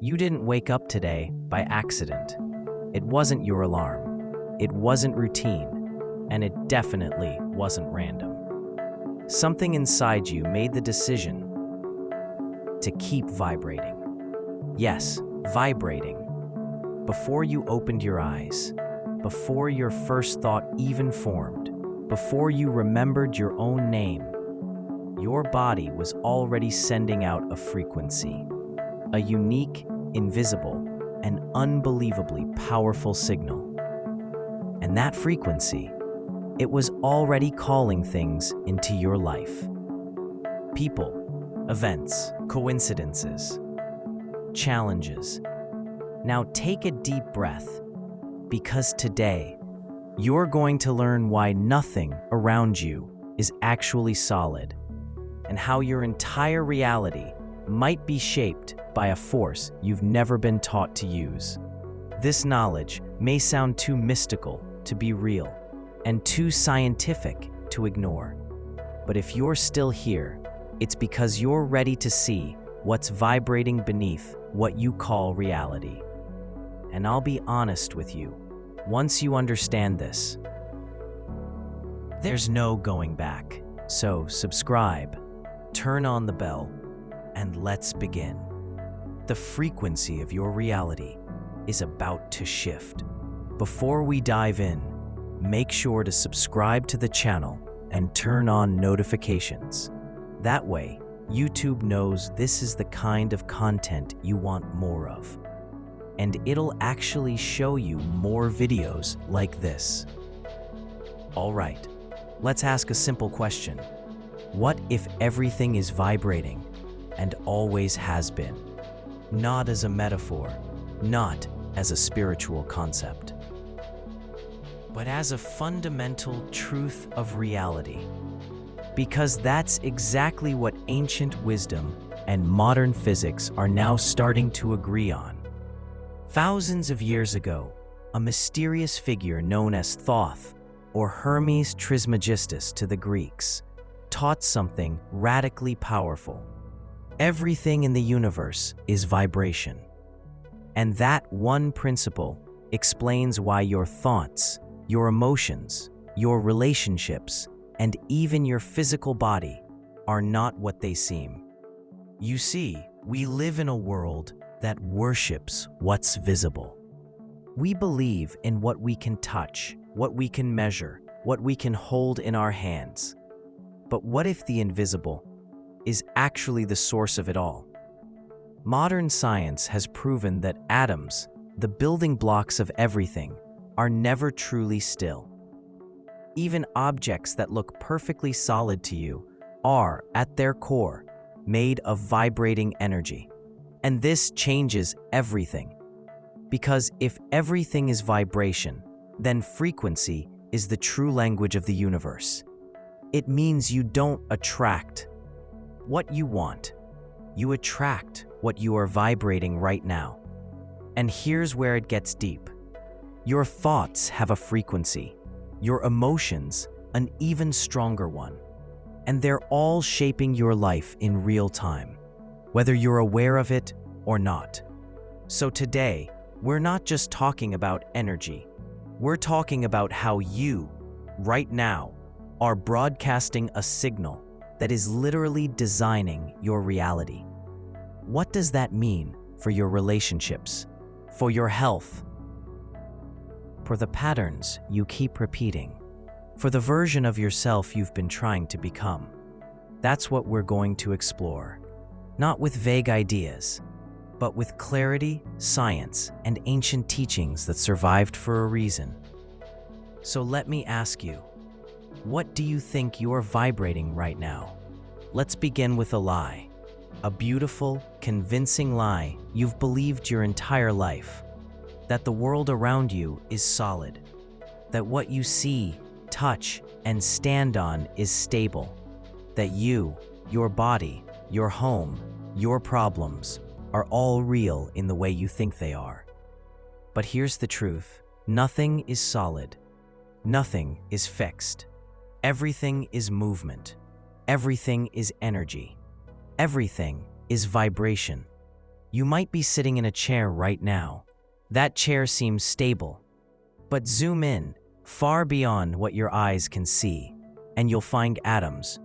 You didn't wake up today by accident. It wasn't your alarm. It wasn't routine. And it definitely wasn't random. Something inside you made the decision to keep vibrating. Yes, vibrating. Before you opened your eyes, before your first thought even formed, before you remembered your own name, your body was already sending out a frequency, a unique, invisible, and unbelievably powerful signal. And that frequency, it was already calling things into your life. People, events, coincidences, challenges. Now take a deep breath, because today, you're going to learn why nothing around you is actually solid, and how your entire reality might be shaped by a force you've never been taught to use. This knowledge may sound too mystical to be real, and too scientific to ignore. But if you're still here, it's because you're ready to see what's vibrating beneath what you call reality. And I'll be honest with you, once you understand this, there's no going back. So subscribe, turn on the bell, and let's begin. The frequency of your reality is about to shift. Before we dive in, make sure to subscribe to the channel and turn on notifications. That way, YouTube knows this is the kind of content you want more of. And it'll actually show you more videos like this. All right, let's ask a simple question. What if everything is vibrating and always has been? Not as a metaphor, not as a spiritual concept, but as a fundamental truth of reality. Because that's exactly what ancient wisdom and modern physics are now starting to agree on. Thousands of years ago, a mysterious figure known as Thoth, or Hermes Trismegistus to the Greeks, taught something radically powerful. Everything in the universe is vibration. And that one principle explains why your thoughts, your emotions, your relationships, and even your physical body are not what they seem. You see, we live in a world that worships what's visible. We believe in what we can touch, what we can measure, what we can hold in our hands. But what if the invisible is actually the source of it all? Modern science has proven that atoms, the building blocks of everything, are never truly still. Even objects that look perfectly solid to you are, at their core, made of vibrating energy. And this changes everything. Because if everything is vibration, then frequency is the true language of the universe. It means you don't attract what you want. You attract what you are vibrating right now. And here's where it gets deep. Your thoughts have a frequency, your emotions an even stronger one, and they're all shaping your life in real time, whether you're aware of it or not. So today, we're not just talking about energy. We're talking about how you, right now, are broadcasting a signal that is literally designing your reality. What does that mean for your relationships, for your health, for the patterns you keep repeating, for the version of yourself you've been trying to become? That's what we're going to explore, not with vague ideas, but with clarity, science, and ancient teachings that survived for a reason. So let me ask you, what do you think you're vibrating right now? Let's begin with a lie. A beautiful, convincing lie you've believed your entire life. That the world around you is solid. That what you see, touch, and stand on is stable. That you, your body, your home, your problems are all real in the way you think they are. But here's the truth. Nothing is solid. Nothing is fixed. Everything is movement. Everything is energy. Everything is vibration. You might be sitting in a chair right now. That chair seems stable, but zoom in, far beyond what your eyes can see, and you'll find atoms.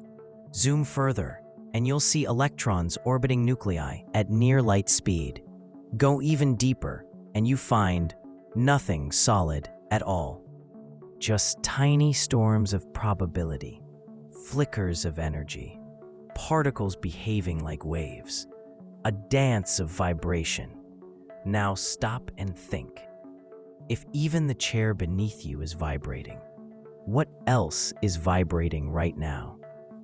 Zoom further, and you'll see electrons orbiting nuclei at near light speed. Go even deeper, and you find nothing solid at all. Just tiny storms of probability, flickers of energy, particles behaving like waves, a dance of vibration. Now stop and think. If even the chair beneath you is vibrating, what else is vibrating right now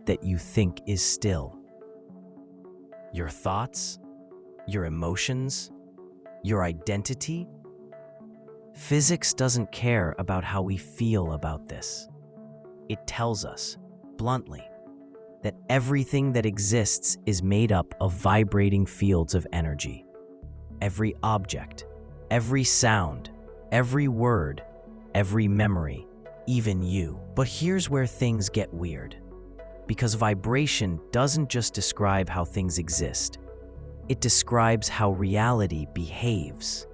that you think is still? Your thoughts? Your emotions? Your identity? Physics doesn't care about how we feel about this. It tells us, bluntly, that everything that exists is made up of vibrating fields of energy. Every object, every sound, every word, every memory, even you. But here's where things get weird. Because vibration doesn't just describe how things exist. It describes how reality behaves.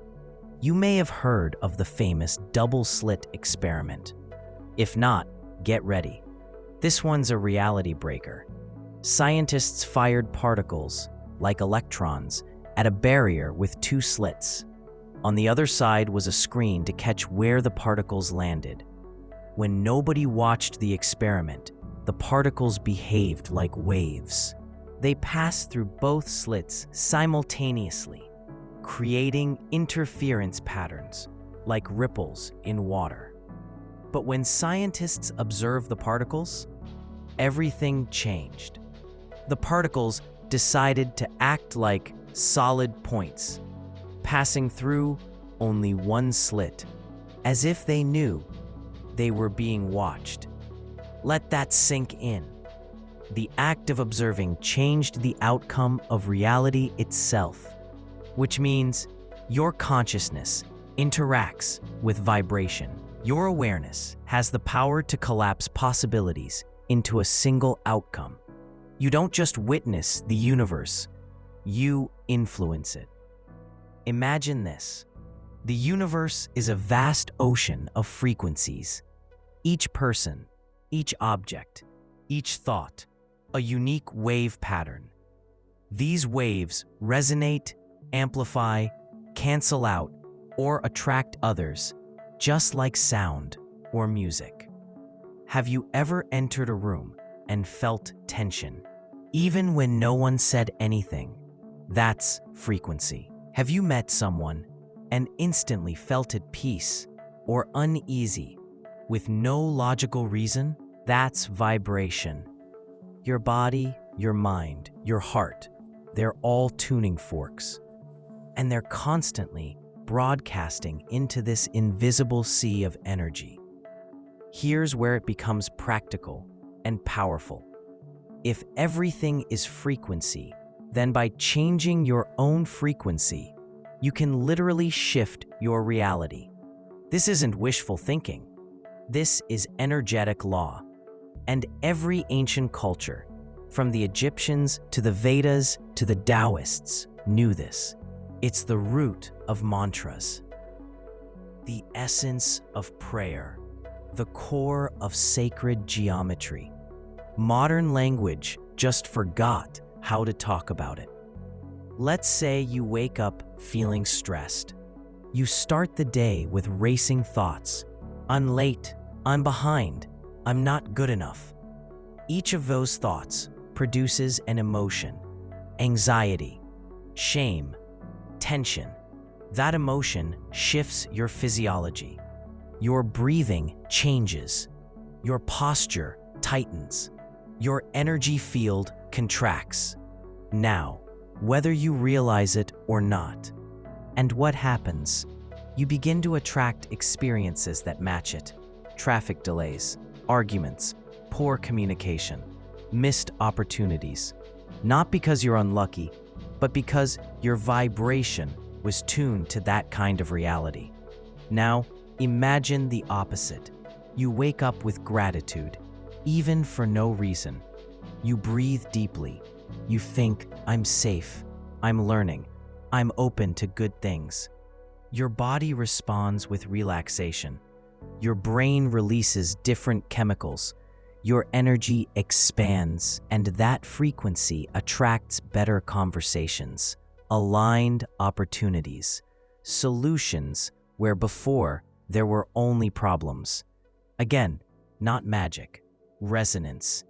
You may have heard of the famous double-slit experiment. If not, get ready. This one's a reality breaker. Scientists fired particles, like electrons, at a barrier with two slits. On the other side was a screen to catch where the particles landed. When nobody watched the experiment, the particles behaved like waves. They passed through both slits simultaneously, creating interference patterns, like ripples in water. But when scientists observed the particles, everything changed. The particles decided to act like solid points, passing through only one slit, as if they knew they were being watched. Let that sink in. The act of observing changed the outcome of reality itself, which means your consciousness interacts with vibration. Your awareness has the power to collapse possibilities into a single outcome. You don't just witness the universe, you influence it. Imagine this. The universe is a vast ocean of frequencies. Each person, each object, each thought, a unique wave pattern. These waves resonate, amplify, cancel out, or attract others, just like sound or music. Have you ever entered a room and felt tension, even when no one said anything? That's frequency. Have you met someone and instantly felt at peace or uneasy with no logical reason? That's vibration. Your body, your mind, your heart, they're all tuning forks. And they're constantly broadcasting into this invisible sea of energy. Here's where it becomes practical and powerful. If everything is frequency, then by changing your own frequency, you can literally shift your reality. This isn't wishful thinking. This is energetic law. And every ancient culture, from the Egyptians to the Vedas to the Taoists, knew this. It's the root of mantras, the essence of prayer, the core of sacred geometry. Modern language just forgot how to talk about it. Let's say you wake up feeling stressed. You start the day with racing thoughts. I'm late, I'm behind, I'm not good enough. Each of those thoughts produces an emotion: anxiety, shame, tension. That emotion shifts your physiology. Your breathing changes. Your posture tightens. Your energy field contracts. Now, whether you realize it or not. And what happens? You begin to attract experiences that match it. Traffic delays, arguments, poor communication, missed opportunities. Not because you're unlucky, but because your vibration was tuned to that kind of reality. Now, imagine the opposite. You wake up with gratitude, even for no reason. You breathe deeply. You think, I'm safe, I'm learning, I'm open to good things. Your body responds with relaxation. Your brain releases different chemicals. Your energy expands, and that frequency attracts better conversations, aligned opportunities, solutions where before there were only problems. Again, not magic, resonance.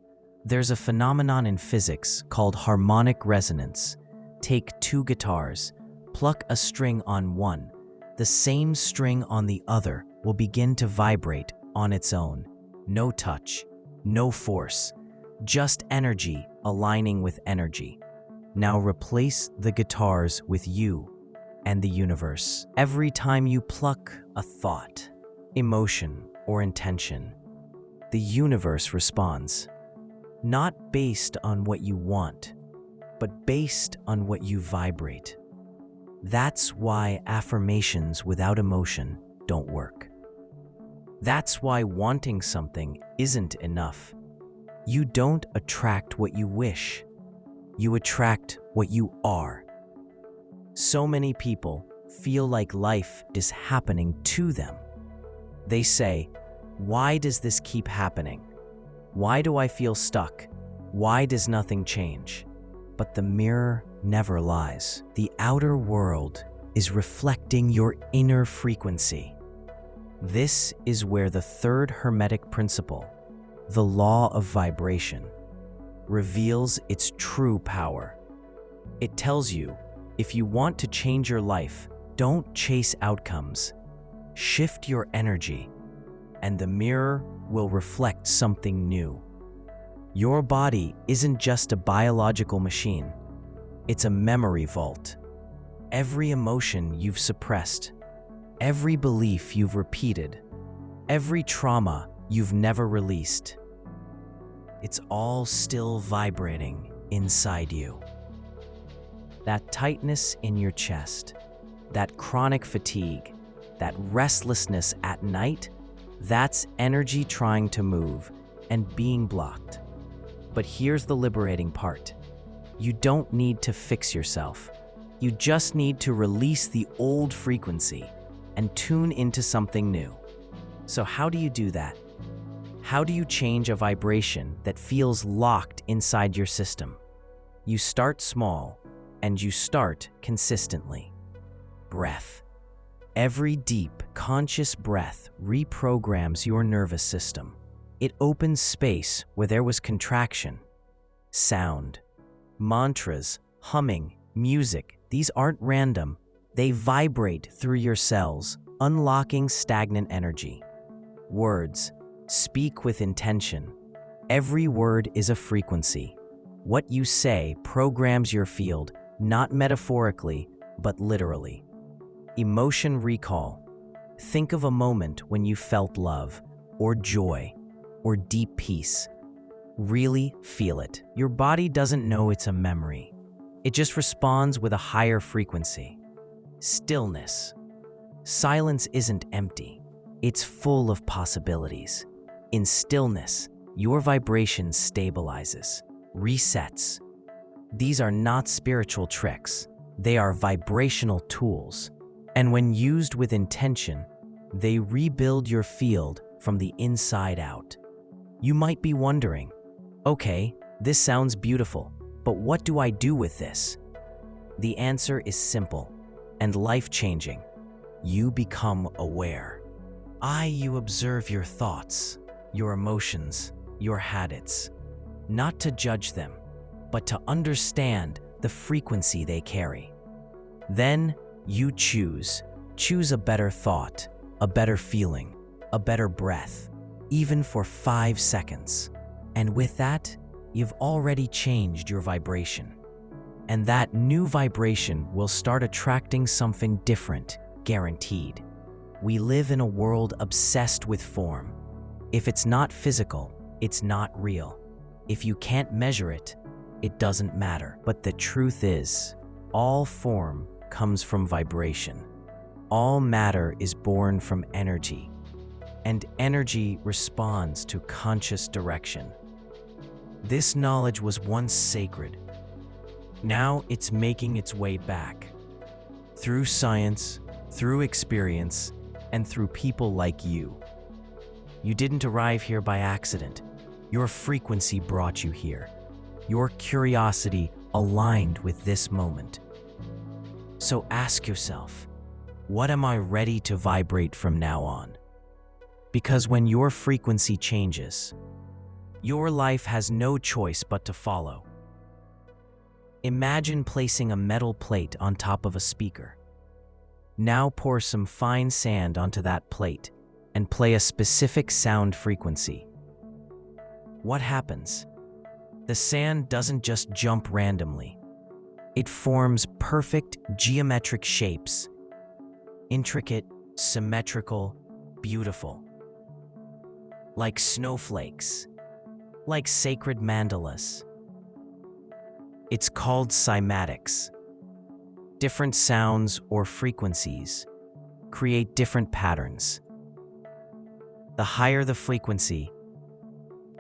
There's a phenomenon in physics called harmonic resonance. Take two guitars, pluck a string on one. The same string on the other will begin to vibrate on its own. No touch, no force, just energy aligning with energy. Now replace the guitars with you and the universe. Every time you pluck a thought, emotion, or intention, the universe responds, not based on what you want, but based on what you vibrate. That's why affirmations without emotion don't work. That's why wanting something isn't enough. You don't attract what you wish. You attract what you are. So many people feel like life is happening to them. They say, "Why does this keep happening? Why do I feel stuck? Why does nothing change?" But the mirror never lies. The outer world is reflecting your inner frequency. This is where the third Hermetic principle, the law of vibration, reveals its true power. It tells you, if you want to change your life, don't chase outcomes. Shift your energy, and the mirror will reflect something new. Your body isn't just a biological machine. It's a memory vault. Every emotion you've suppressed, every belief you've repeated, every trauma you've never released, it's all still vibrating inside you. That tightness in your chest, that chronic fatigue, that restlessness at night, that's energy trying to move and being blocked. But here's the liberating part. You don't need to fix yourself. You just need to release the old frequency and tune into something new. So how do you do that? How do you change a vibration that feels locked inside your system? You start small, and you start consistently. Breath. Every deep, conscious breath reprograms your nervous system. It opens space where there was contraction. Sound, mantras, humming, music, these aren't random. They vibrate through your cells, unlocking stagnant energy. Words, speak with intention. Every word is a frequency. What you say programs your field, not metaphorically, but literally. Emotion recall. Think of a moment when you felt love, or joy, or deep peace. Really feel it. Your body doesn't know it's a memory. It just responds with a higher frequency. Stillness. Silence isn't empty. It's full of possibilities. In stillness, your vibration stabilizes, resets. These are not spiritual tricks. They are vibrational tools. And when used with intention, they rebuild your field from the inside out. You might be wondering, okay, this sounds beautiful, but what do I do with this? The answer is simple and life-changing. You become aware. You observe your thoughts, your emotions, your habits, not to judge them, but to understand the frequency they carry. Then you choose a better thought, a better feeling, a better breath, even for 5 seconds. And with that, you've already changed your vibration. And that new vibration will start attracting something different, guaranteed. We live in a world obsessed with form. If it's not physical, it's not real. If you can't measure it, it doesn't matter. But the truth is, all form comes from vibration. All matter is born from energy, and energy responds to conscious direction. This knowledge was once sacred. Now it's making its way back. through science, through experience, and through people like you. You didn't arrive here by accident. Your frequency brought you here. Your curiosity aligned with this moment. So ask yourself, what am I ready to vibrate from now on? Because when your frequency changes, your life has no choice but to follow. Imagine placing a metal plate on top of a speaker. Now pour some fine sand onto that plate and play a specific sound frequency. What happens? The sand doesn't just jump randomly. It forms perfect geometric shapes, intricate, symmetrical, beautiful. Like snowflakes, like sacred mandalas. It's called cymatics. Different sounds or frequencies create different patterns. The higher the frequency,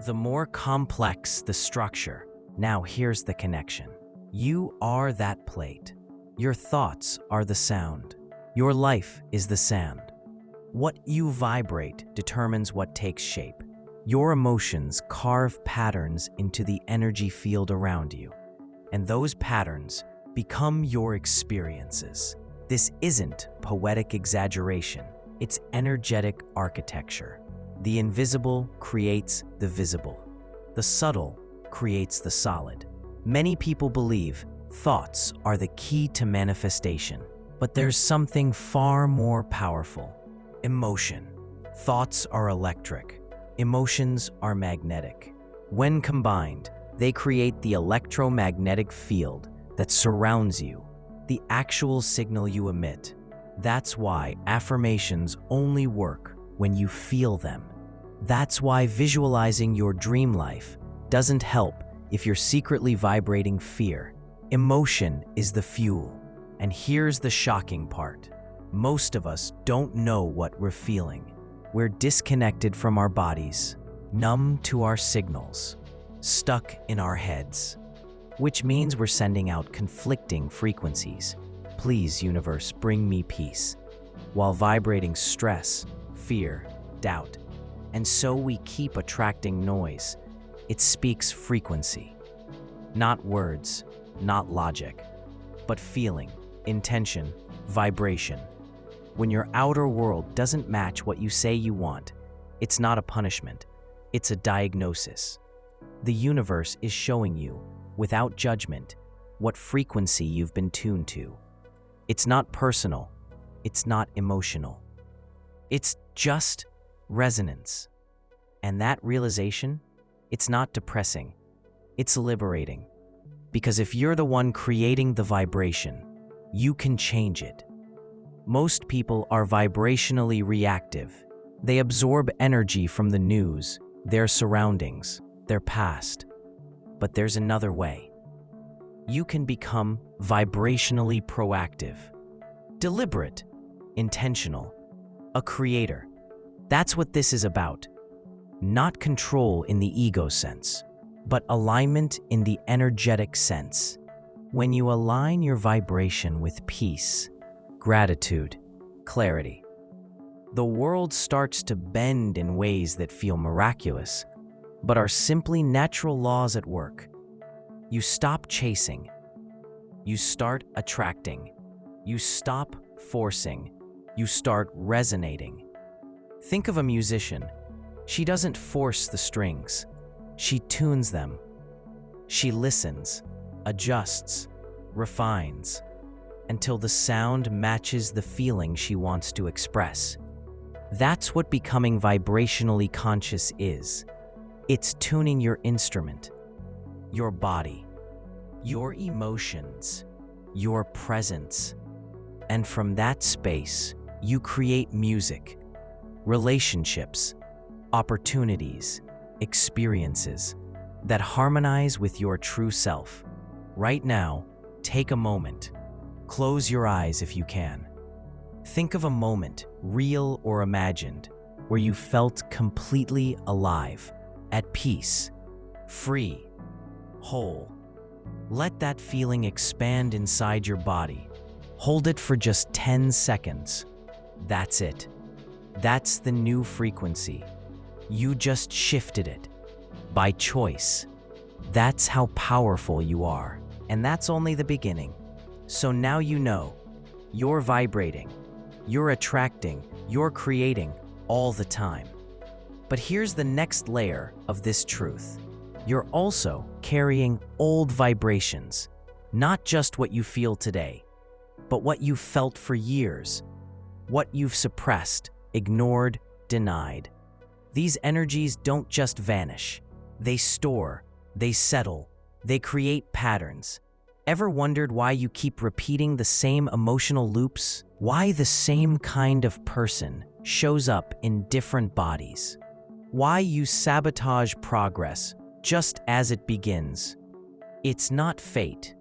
the more complex the structure. Now here's the connection. You are that plate. Your thoughts are the sound. Your life is the sand. What you vibrate determines what takes shape. Your emotions carve patterns into the energy field around you, and those patterns become your experiences. This isn't poetic exaggeration, it's energetic architecture. The invisible creates the visible. The subtle creates the solid. Many people believe thoughts are the key to manifestation, but there's something far more powerful. Emotion. Thoughts are electric. Emotions are magnetic. When combined, they create the electromagnetic field that surrounds you, the actual signal you emit. That's why affirmations only work when you feel them. That's why visualizing your dream life doesn't help if you're secretly vibrating fear. Emotion is the fuel. And here's the shocking part. Most of us don't know what we're feeling. We're disconnected from our bodies, numb to our signals, stuck in our heads, which means we're sending out conflicting frequencies. Please, universe, bring me peace, while vibrating stress, fear, doubt. And so we keep attracting noise. It speaks frequency. Not words, not logic, but feeling, intention, vibration. When your outer world doesn't match what you say you want, it's not a punishment, it's a diagnosis. The universe is showing you, without judgment, what frequency you've been tuned to. It's not personal, it's not emotional. It's just resonance. And that realization, it's not depressing, it's liberating. Because if you're the one creating the vibration, you can change it. Most people are vibrationally reactive. They absorb energy from the news, their surroundings, their past. But there's another way. You can become vibrationally proactive, deliberate, intentional, a creator. That's what this is about. Not control in the ego sense, but alignment in the energetic sense. When you align your vibration with peace, gratitude, clarity, the world starts to bend in ways that feel miraculous, but are simply natural laws at work. You stop chasing. You start attracting. You stop forcing. You start resonating. Think of a musician. She doesn't force the strings. She tunes them. She listens, adjusts, refines, until the sound matches the feeling she wants to express. That's what becoming vibrationally conscious is. It's tuning your instrument, your body, your emotions, your presence. And from that space, you create music, relationships, opportunities, experiences that harmonize with your true self. Right now, take a moment. Close your eyes if you can. Think of a moment, real or imagined, where you felt completely alive, at peace, free, whole. Let that feeling expand inside your body. Hold it for just 10 seconds. That's it. That's the new frequency. You just shifted it. By choice. That's how powerful you are. And that's only the beginning. So now you know. You're vibrating. You're attracting. You're creating all the time. But here's the next layer of this truth. You're also carrying old vibrations. Not just what you feel today, but what you've felt for years. What you've suppressed, ignored, denied. These energies don't just vanish. They store, they settle, they create patterns. Ever wondered why you keep repeating the same emotional loops? Why the same kind of person shows up in different bodies? Why you sabotage progress just as it begins? It's not fate.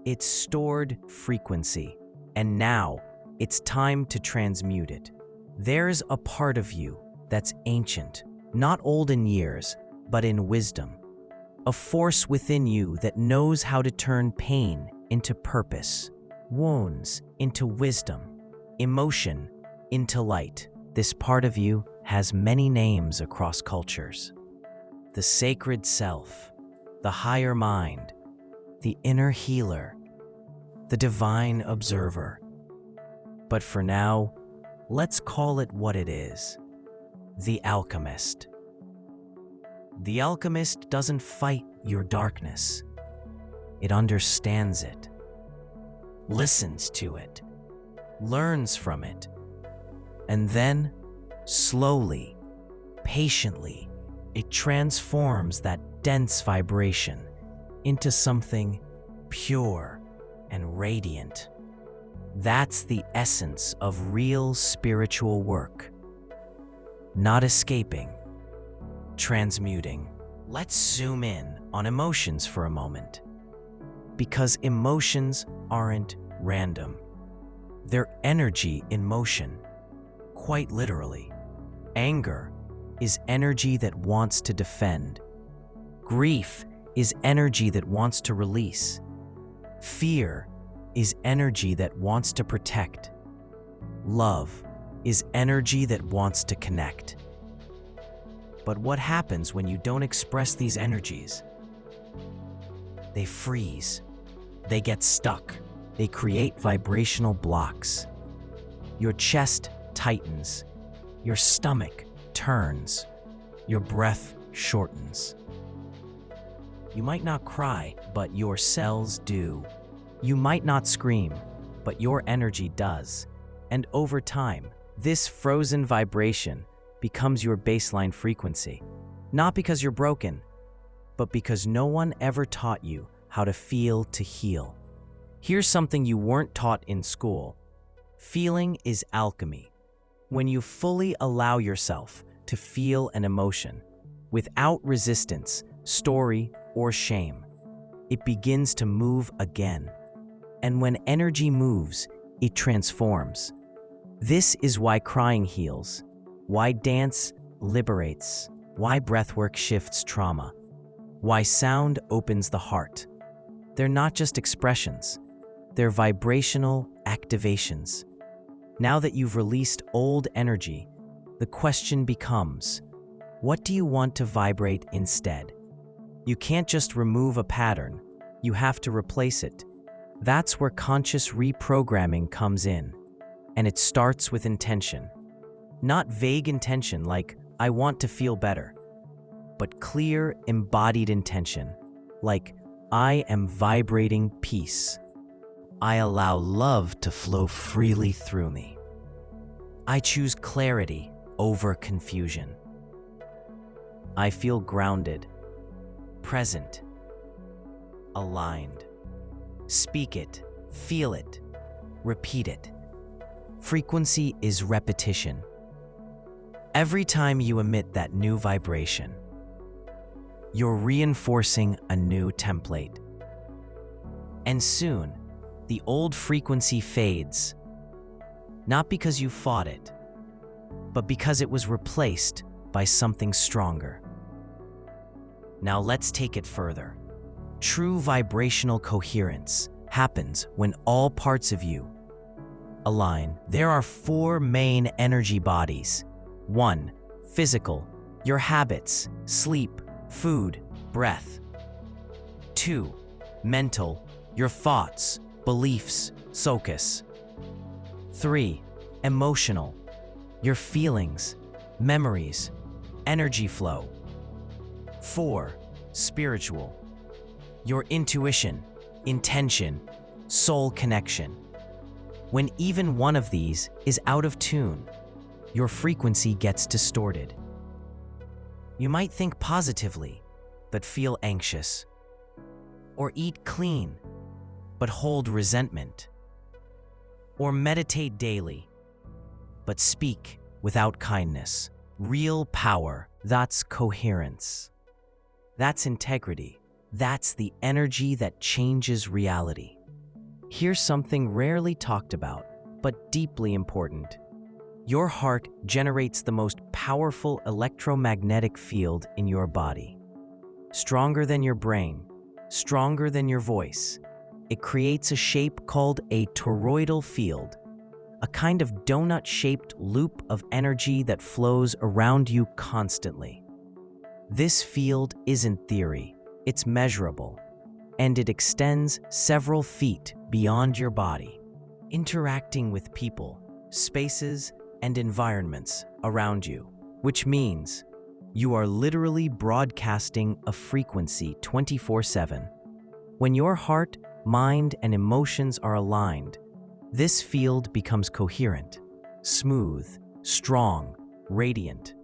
It's stored frequency. And now, it's time to transmute it. There's a part of you that's ancient, not old in years, but in wisdom. A force within you that knows how to turn pain into purpose, wounds into wisdom, emotion into light. This part of you has many names across cultures. The sacred self, the higher mind, the inner healer, the divine observer. But for now, let's call it what it is. The alchemist. The alchemist doesn't fight your darkness. It understands it, listens to it, learns from it, and then, slowly, patiently, it transforms that dense vibration into something pure and radiant. That's the essence of real spiritual work. Not escaping, transmuting. Let's zoom in on emotions for a moment. Because emotions aren't random. They're energy in motion, quite literally. Anger is energy that wants to defend. Grief is energy that wants to release. Fear is energy that wants to protect. Love is energy that wants to connect. But what happens when you don't express these energies? They freeze. They get stuck. They create vibrational blocks. Your chest tightens. Your stomach turns. Your breath shortens. You might not cry, but your cells do. You might not scream, but your energy does. And over time, this frozen vibration becomes your baseline frequency. Not because you're broken, but because no one ever taught you how to feel to heal. Here's something you weren't taught in school. Feeling is alchemy. When you fully allow yourself to feel an emotion, without resistance, story, or shame, it begins to move again. And when energy moves, it transforms. This is why crying heals, why dance liberates, why breathwork shifts trauma, why sound opens the heart. They're not just expressions, they're vibrational activations. Now that you've released old energy, the question becomes, what do you want to vibrate instead? You can't just remove a pattern, you have to replace it. That's where conscious reprogramming comes in. And it starts with intention. Not vague intention like, I want to feel better, but clear, embodied intention, like, I am vibrating peace. I allow love to flow freely through me. I choose clarity over confusion. I feel grounded, present, aligned. Speak it, feel it, repeat it. Frequency is repetition. Every time you emit that new vibration, you're reinforcing a new template. And soon, the old frequency fades, not because you fought it, but because it was replaced by something stronger. Now let's take it further. True vibrational coherence happens when all parts of you align. There are four main energy bodies. 1. Physical, your habits, sleep, food, breath. 2. Mental, your thoughts, beliefs, focus. 3. Emotional, your feelings, memories, energy flow. 4. Spiritual, your intuition, intention, soul connection. When even one of these is out of tune, your frequency gets distorted. You might think positively, but feel anxious. Or eat clean, but hold resentment. Or meditate daily, but speak without kindness. Real power, that's coherence. That's integrity. That's the energy that changes reality. Here's something rarely talked about, but deeply important. Your heart generates the most powerful electromagnetic field in your body. Stronger than your brain, stronger than your voice. It creates a shape called a toroidal field, a kind of donut-shaped loop of energy that flows around you constantly. This field isn't theory, it's measurable, and it extends several feet beyond your body, interacting with people, spaces, and environments around you, which means you are literally broadcasting a frequency 24/7. When your heart, mind, and emotions are aligned, this field becomes coherent, smooth, strong, radiant.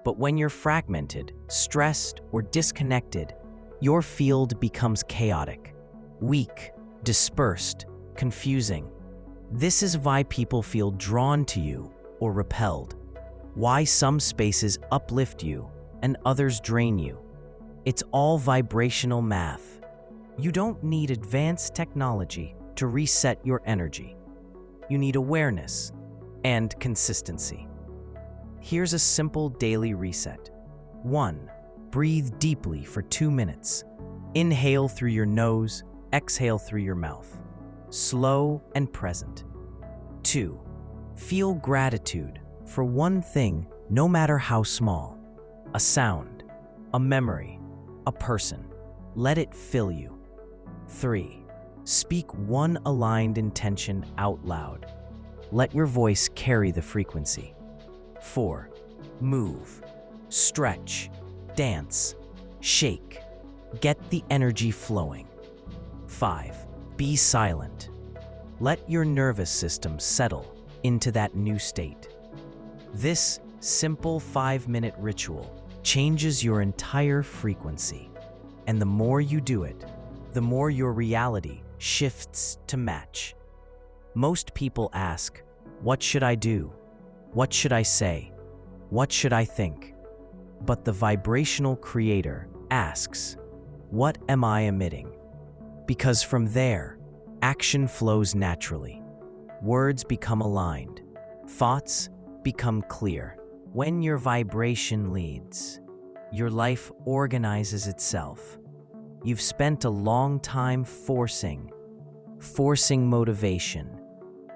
But when you're fragmented, stressed, or disconnected, your field becomes chaotic, weak, dispersed, confusing. This is why people feel drawn to you or repelled, why some spaces uplift you and others drain you. It's all vibrational math. You don't need advanced technology to reset your energy. You need awareness and consistency. Here's a simple daily reset. 1. Breathe deeply for 2 minutes. Inhale through your nose, exhale through your mouth. Slow and present. 2. Feel gratitude for one thing, no matter how small. A sound, a memory, a person. Let it fill you. 3. Speak one aligned intention out loud. Let your voice carry the frequency. 4. Move, stretch, dance, shake. Get the energy flowing. 5. Be silent. Let your nervous system settle into that new state. This simple 5-minute ritual changes your entire frequency. And the more you do it, the more your reality shifts to match. Most people ask, what should I do? What should I say? What should I think? But the vibrational creator asks, what am I emitting? Because from there, action flows naturally. Words become aligned. Thoughts become clear. When your vibration leads, your life organizes itself. You've spent a long time forcing motivation,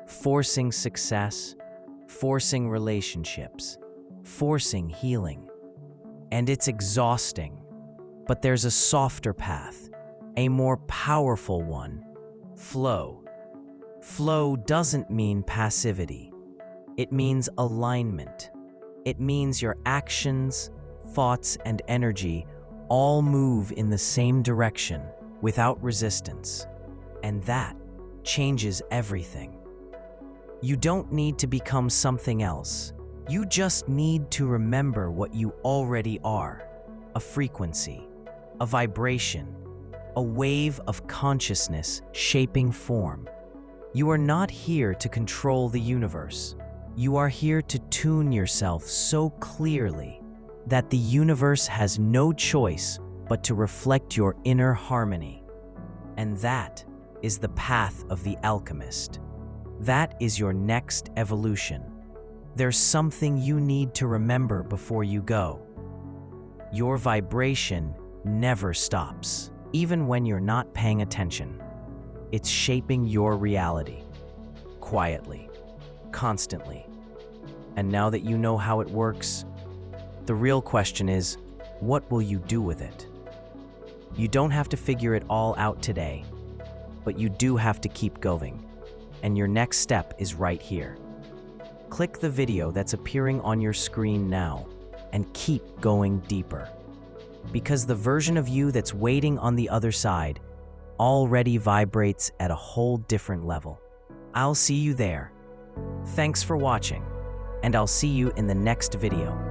forcing success, forcing relationships, forcing healing. And it's exhausting. But there's a softer path, a more powerful one. Flow. Flow doesn't mean passivity. It means alignment. It means your actions, thoughts, and energy all move in the same direction without resistance. And that changes everything. You don't need to become something else. You just need to remember what you already are: a frequency, a vibration, a wave of consciousness shaping form. You are not here to control the universe. You are here to tune yourself so clearly that the universe has no choice but to reflect your inner harmony. And that is the path of the alchemist. That is your next evolution. There's something you need to remember before you go. Your vibration never stops, even when you're not paying attention. It's shaping your reality, quietly, constantly. And now that you know how it works, the real question is, what will you do with it? You don't have to figure it all out today, but you do have to keep going, and your next step is right here. Click the video that's appearing on your screen now and keep going deeper, because the version of you that's waiting on the other side already vibrates at a whole different level. I'll see you there. Thanks for watching, and I'll see you in the next video.